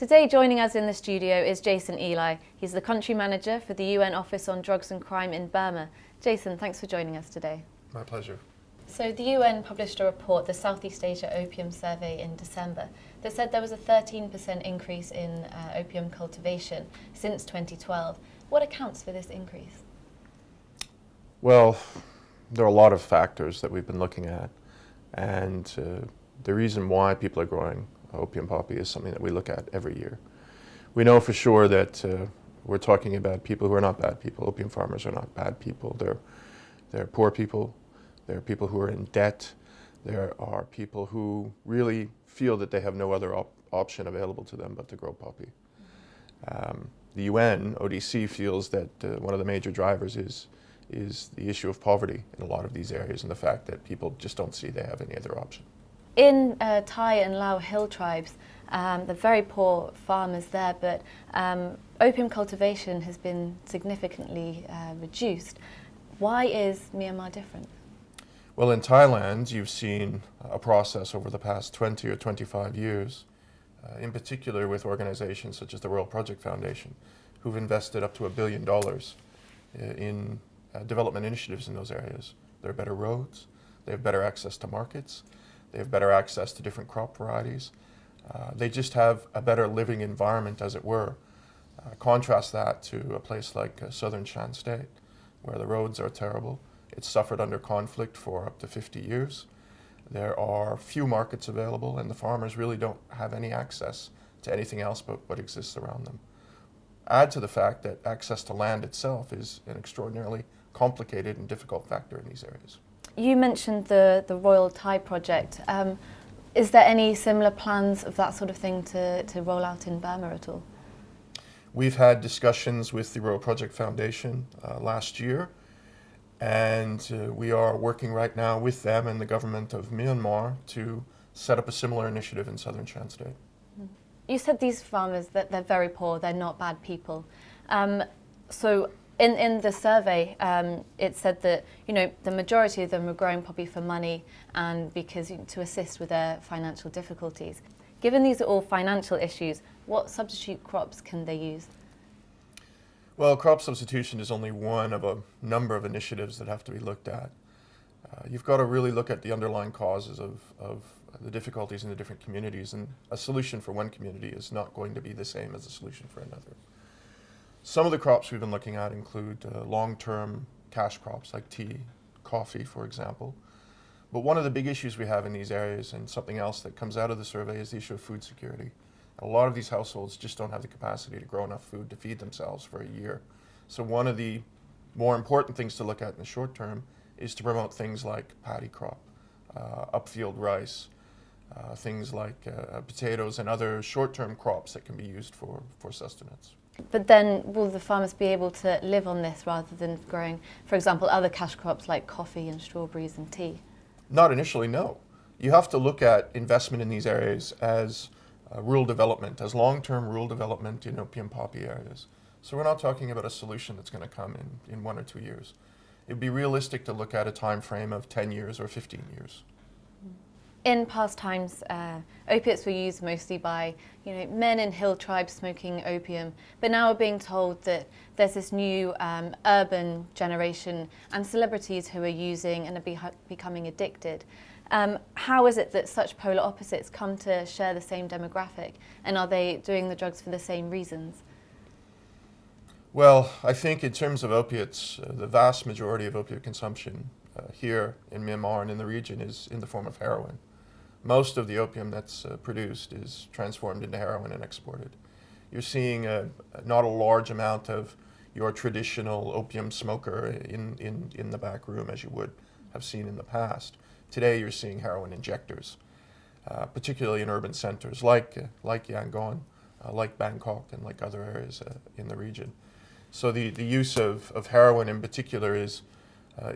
Today joining us in the studio is Jason Eligh. He's the country manager for the UN Office on Drugs and Crime in Burma. Jason, thanks for joining us today. My pleasure. So the UN published a report, the Southeast Asia Opium Survey, in December that said there was a 13% increase in opium cultivation since 2012. What accounts for this increase? Well, there are a lot of factors that we've been looking at, and the reason why people are growing opium poppy is something that we look at every year. We know for sure that we're talking about people who are not bad people. Opium farmers are not bad people. They're poor people. There are people who are in debt. There are people who really feel that they have no other option available to them but to grow poppy. The UNODC feels that one of the major drivers is the issue of poverty in a lot of these areas and the fact that people just don't see they have any other option. In Thai and Lao hill tribes, they're very poor farmers there, but opium cultivation has been significantly reduced. Why is Myanmar different? Well, in Thailand, you've seen a process over the past 20 or 25 years, in particular with organizations such as the World Project Foundation, who've invested up to $1 billion in development initiatives in those areas. There are better roads, they have better access to markets, they have better access to different crop varieties. They just have a better living environment, as it were. Contrast that to a place like southern Shan State, where the roads are terrible. It's suffered under conflict for up to 50 years. There are few markets available, and the farmers really don't have any access to anything else but what exists around them. Add to the fact that access to land itself is an extraordinarily complicated and difficult factor in these areas. You mentioned the Royal Thai project. Is there any similar plans of that sort of thing to roll out in Burma at all? We've had discussions with the Royal Project Foundation last year, and we are working right now with them and the government of Myanmar to set up a similar initiative in southern Shan State. You said these farmers, that they're very poor, they're not bad people. So in the survey, it said that the majority of them were growing poppy for money and to assist with their financial difficulties. Given these are all financial issues, what substitute crops can they use? Well, crop substitution is only one of a number of initiatives that have to be looked at. You've got to really look at the underlying causes of the difficulties in the different communities, and a solution for one community is not going to be the same as a solution for another. Some of the crops we've been looking at include long-term cash crops like tea, coffee, for example. But one of the big issues we have in these areas, and something else that comes out of the survey, is the issue of food security. A lot of these households just don't have the capacity to grow enough food to feed themselves for a year. So one of the more important things to look at in the short term is to promote things like paddy crop, upfield rice, things like potatoes and other short-term crops that can be used for sustenance. But then will the farmers be able to live on this rather than growing, for example, other cash crops like coffee and strawberries and tea? Not initially, no. You have to look at investment in these areas as rural development, as long-term rural development in opium poppy areas. So we're not talking about a solution that's going to come in 1 or 2 years. It would be realistic to look at a time frame of 10 years or 15 years. In past times, opiates were used mostly by men in hill tribes smoking opium, but now we're being told that there's this new urban generation and celebrities who are using and are becoming addicted. How is it that such polar opposites come to share the same demographic, and are they doing the drugs for the same reasons? Well, I think in terms of opiates, the vast majority of opiate consumption here in Myanmar and in the region is in the form of heroin. Most of the opium that's produced is transformed into heroin and exported. You're seeing not a large amount of your traditional opium smoker in the back room as you would have seen in the past. Today you're seeing heroin injectors, particularly in urban centers like Yangon, like Bangkok, and like other areas in the region. So the use of heroin in particular is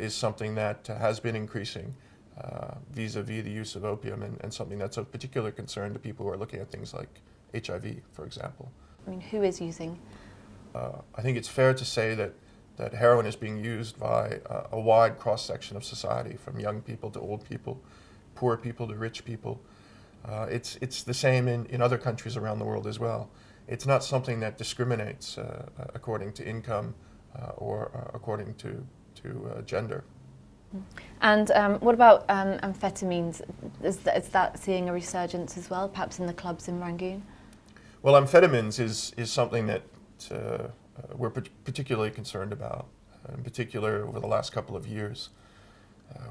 something that has been increasing vis-a-vis the use of opium, and something that's of particular concern to people who are looking at things like HIV, for example. I mean, who is using? I think it's fair to say that heroin is being used by a wide cross-section of society, from young people to old people, poor people to rich people. It's the same in other countries around the world as well. It's not something that discriminates according to income or according to gender. And what about amphetamines? Is that seeing a resurgence as well, perhaps in the clubs in Rangoon? Well, amphetamines is something that we're particularly concerned about, in particular over the last couple of years.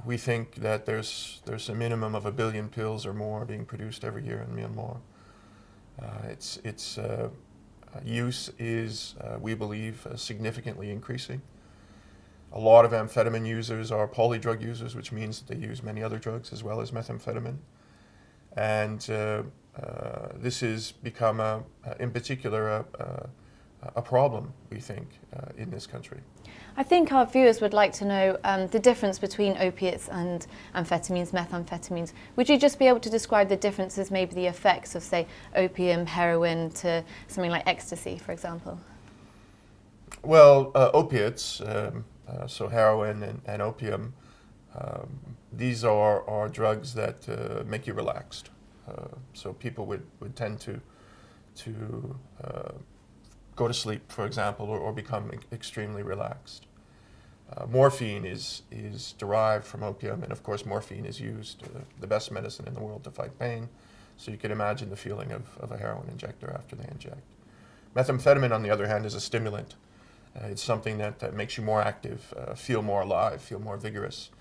We think that there's a minimum of 1 billion pills or more being produced every year in Myanmar. Its use is, we believe, significantly increasing. A lot of amphetamine users are polydrug users, which means that they use many other drugs as well as methamphetamine. And this has become, in particular, a problem, we think, in this country. I think our viewers would like to know the difference between opiates and amphetamines, methamphetamines. Would you just be able to describe the differences, maybe the effects of, say, opium, heroin to something like ecstasy, for example? Well, opiates, so heroin and opium, these are drugs that make you relaxed. So people would tend to go to sleep, for example, or become extremely relaxed. Morphine is derived from opium, and of course morphine is used, the best medicine in the world, to fight pain. So you can imagine the feeling of a heroin injector after they inject. Methamphetamine, on the other hand, is a stimulant. It's something that makes you more active, feel more alive, feel more vigorous.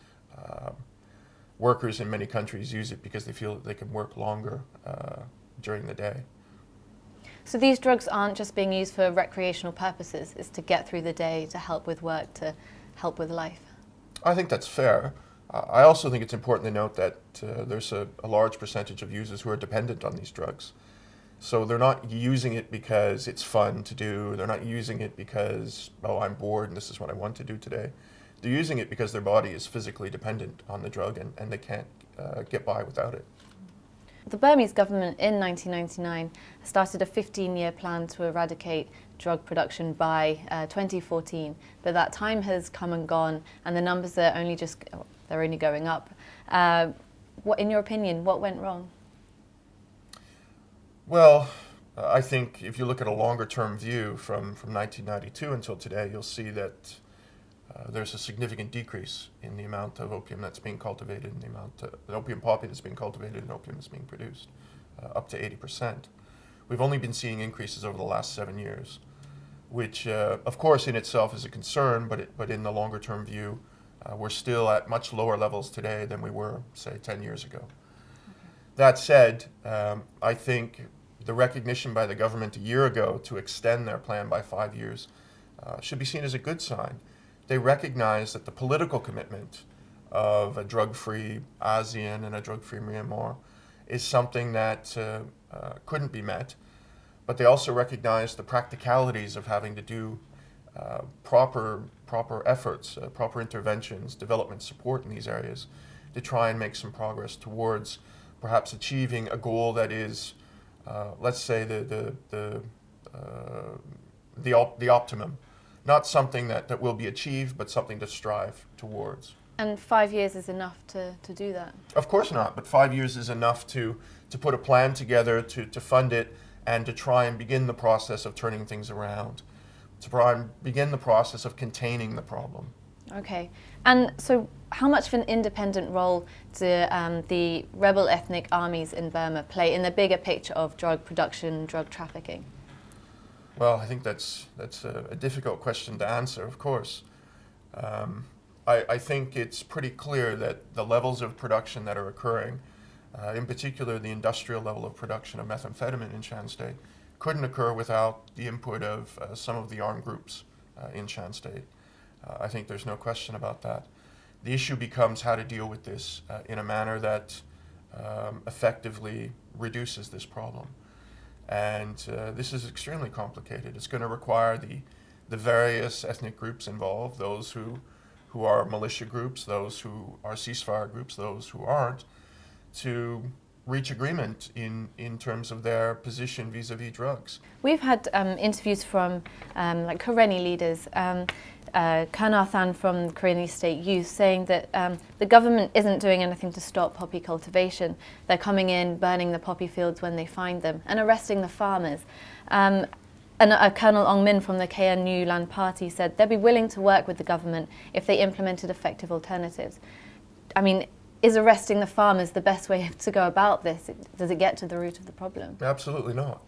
Workers in many countries use it because they feel that they can work longer during the day. So these drugs aren't just being used for recreational purposes, it's to get through the day, to help with work, to help with life? I think that's fair. I also think it's important to note that there's a large percentage of users who are dependent on these drugs. So they're not using it because it's fun to do, they're not using it because, oh, I'm bored and this is what I want to do today. They're using it because their body is physically dependent on the drug and they can't get by without it. The Burmese government in 1999 started a 15-year plan to eradicate drug production by 2014, but that time has come and gone, and the numbers are they're only going up. What, in your opinion, what went wrong? Well, I think if you look at a longer-term view from 1992 until today, you'll see that there's a significant decrease in the amount of opium that's being cultivated, and the amount of opium poppy that's being cultivated and opium that's being produced, up to 80%. We've only been seeing increases over the last 7 years, which, of course, in itself is a concern, but in the longer-term view, we're still at much lower levels today than we were, say, 10 years ago. That said, I think the recognition by the government a year ago to extend their plan by 5 years should be seen as a good sign. They recognize that the political commitment of a drug-free ASEAN and a drug-free Myanmar is something that couldn't be met, but they also recognize the practicalities of having to do proper efforts, proper interventions, development support in these areas to try and make some progress towards perhaps achieving a goal that is, let's say, the optimum. Not something that will be achieved, but something to strive towards. And 5 years is enough to do that? Of course not, but 5 years is enough to put a plan together, to fund it, and to try and begin the process of turning things around, to try and begin the process of containing the problem. Okay, and so how much of an independent role do the rebel ethnic armies in Burma play in the bigger picture of drug production, drug trafficking? Well, I think that's a difficult question to answer, of course. I think it's pretty clear that the levels of production that are occurring, in particular the industrial level of production of methamphetamine in Shan State, couldn't occur without the input of some of the armed groups in Shan State. I think there's no question about that. The issue becomes how to deal with this in a manner that effectively reduces this problem. And this is extremely complicated. It's going to require the various ethnic groups involved, those who are militia groups, those who are ceasefire groups, those who aren't, to reach agreement in terms of their position vis-a-vis drugs. We've had interviews from like Karenni leaders, Colonel Than from Karenni State Youth, saying that the government isn't doing anything to stop poppy cultivation. They're coming in, burning the poppy fields when they find them, and arresting the farmers. And Colonel Ong Min from the KNU Land Party said they'd be willing to work with the government if they implemented effective alternatives. I mean, is arresting the farmers the best way to go about this? Does it get to the root of the problem? Absolutely not.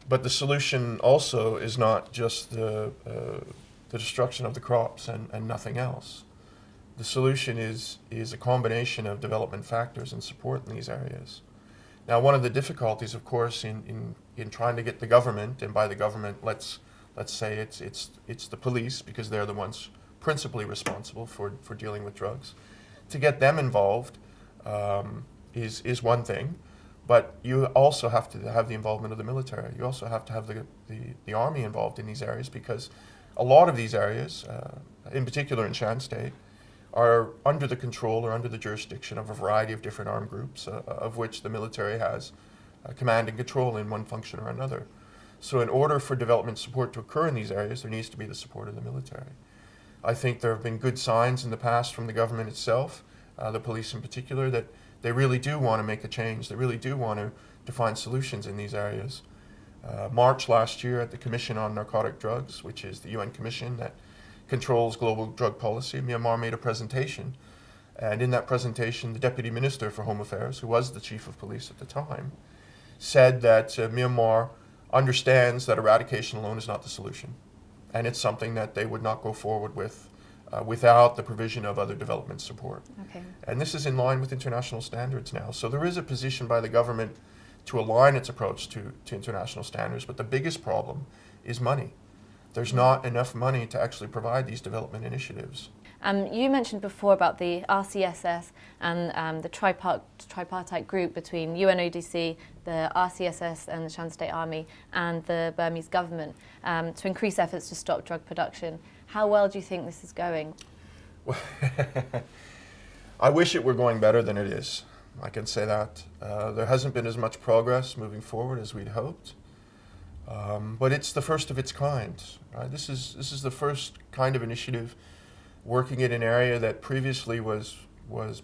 But the solution also is not just the destruction of the crops and nothing else. The solution is a combination of development factors and support in these areas. Now, one of the difficulties, of course, in trying to get the government, and by the government, let's say it's the police, because they're the ones principally responsible for dealing with drugs, to get them involved is one thing. But you also have to have the involvement of the military. You also have to have the army involved in these areas, because a lot of these areas, in particular in Shan State, are under the control or under the jurisdiction of a variety of different armed groups, of which the military has command and control in one function or another. So in order for development support to occur in these areas, there needs to be the support of the military. I think there have been good signs in the past from the government itself, the police in particular, that they really do want to make a change. They really do want to find solutions in these areas. March last year at the Commission on Narcotic Drugs, which is the UN Commission that controls global drug policy, Myanmar made a presentation. And in that presentation, the Deputy Minister for Home Affairs, who was the Chief of Police at the time, said that Myanmar understands that eradication alone is not the solution. And it's something that they would not go forward with without the provision of other development support. Okay. And this is in line with international standards now. So there is a position by the government to align its approach to international standards, but the biggest problem is money. There's not enough money to actually provide these development initiatives. You mentioned before about the RCSS and the tripartite group between UNODC, the RCSS and the Shan State Army and the Burmese government to increase efforts to stop drug production. How well do you think this is going? Well, I wish it were going better than it is. I can say that. There hasn't been as much progress moving forward as we'd hoped. But it's the first of its kind. Right? This is the first kind of initiative working in an area that previously was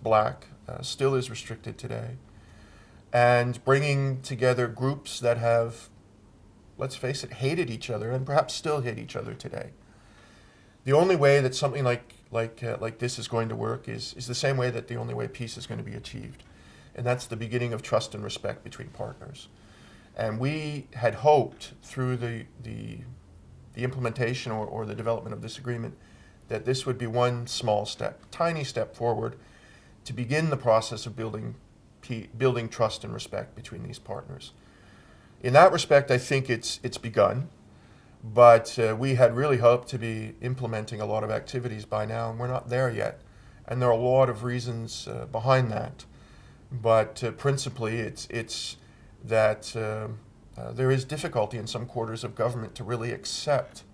black, still is restricted today, and bringing together groups that have, let's face it, hated each other and perhaps still hate each other today. The only way that something like this is going to work is the same way that the only way peace is going to be achieved, and that's the beginning of trust and respect between partners. And we had hoped through the implementation or the development of this agreement that this would be one small step, tiny step forward to begin the process of building trust and respect between these partners. In that respect, I think it's begun, but we had really hoped to be implementing a lot of activities by now, and we're not there yet. And there are a lot of reasons behind that, but principally it's that there is difficulty in some quarters of government to really accept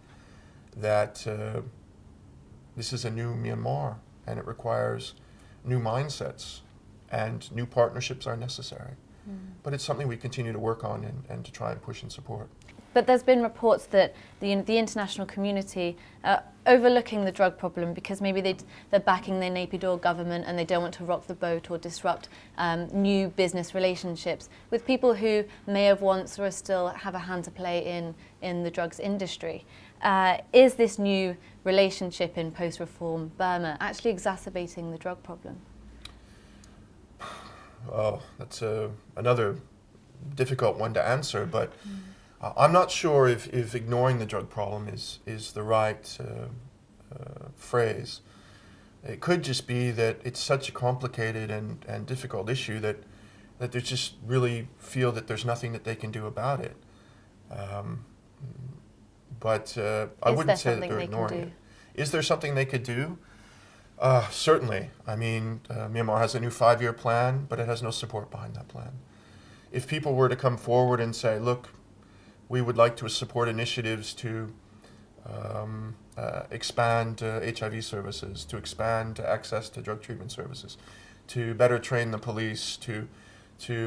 that this is a new Myanmar, and it requires new mindsets, and new partnerships are necessary. But it's something we continue to work on and to try and push and support. But there's been reports that the international community are overlooking the drug problem because maybe they're backing the Naypyidaw government and they don't want to rock the boat or disrupt new business relationships with people who may have once or still have a hand to play in the drugs industry. Is this new relationship in post-reform Burma actually exacerbating the drug problem? Oh, that's another difficult one to answer, but I'm not sure if ignoring the drug problem is the right phrase. It could just be that it's such a complicated and difficult issue that they just really feel that there's nothing that they can do about it. But I wouldn't say that they're ignoring it. Is there something they could do? Certainly. I mean, Myanmar has a new 5-year plan, but it has no support behind that plan. If people were to come forward and say, look, we would like to support initiatives to expand HIV services, to expand access to drug treatment services, to better train the police, to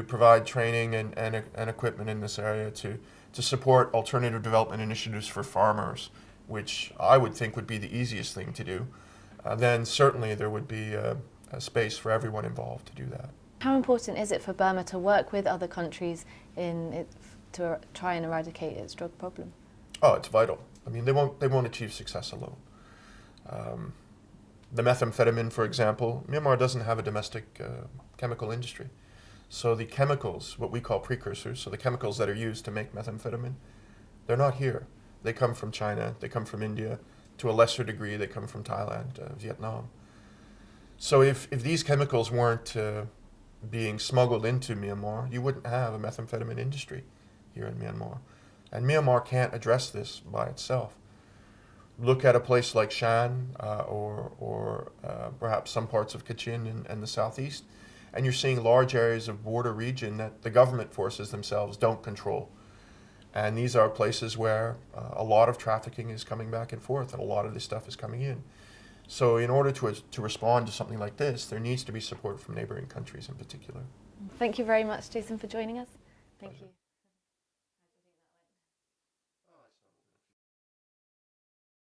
provide training and equipment in this area, to support alternative development initiatives for farmers, which I would think would be the easiest thing to do, then certainly there would be a space for everyone involved to do that. How important is it for Burma to work with other countries to try and eradicate its drug problem? Oh, it's vital. I mean, they won't achieve success alone. The methamphetamine, for example, Myanmar doesn't have a domestic chemical industry. So the chemicals, what we call precursors, so the chemicals that are used to make methamphetamine, they're not here. They come from China, they come from India, to a lesser degree they come from Thailand, Vietnam. So if these chemicals weren't being smuggled into Myanmar, you wouldn't have a methamphetamine industry here in Myanmar. And Myanmar can't address this by itself. Look at a place like Shan or perhaps some parts of Kachin and the southeast, and you're seeing large areas of border region that the government forces themselves don't control. And these are places where a lot of trafficking is coming back and forth, and a lot of this stuff is coming in. So in order to respond to something like this, there needs to be support from neighboring countries in particular. Thank you very much, Jason, for joining us. Thank you.